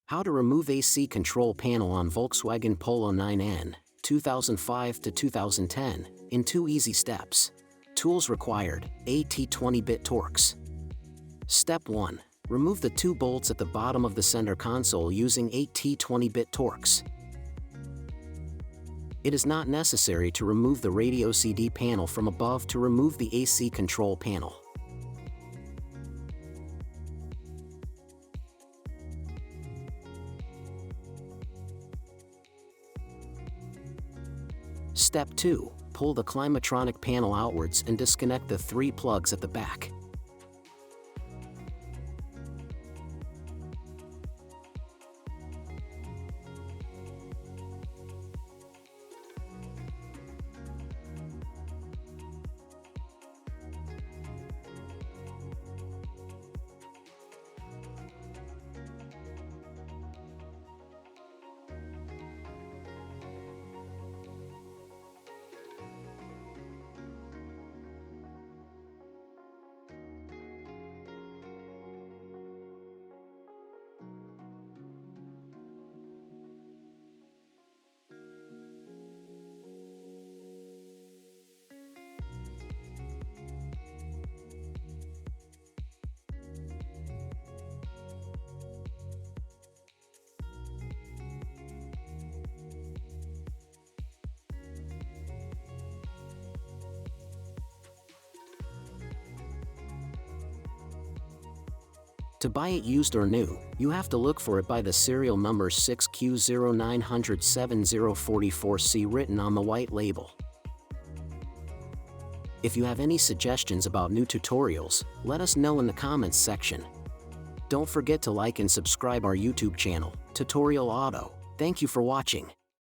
How to remove AC control panel on Volkswagen Polo 9N, 2005 to 2010, in 2 easy steps. Tools required: AT 20-bit Torx. Step 1. Remove the 2 bolts at the bottom of the center console using AT 20-bit Torx. It is not necessary to remove the radio CD panel from above to remove the AC control panel. Step 2. Pull the Climatronic panel outwards and disconnect the 3 plugs at the back. To buy it used or new, you have to look for it by the serial number 6Q09007044C written on the white label. If you have any suggestions about new tutorials, let us know in the comments section. Don't forget to like and subscribe our YouTube channel, Tutorial Auto. Thank you for watching.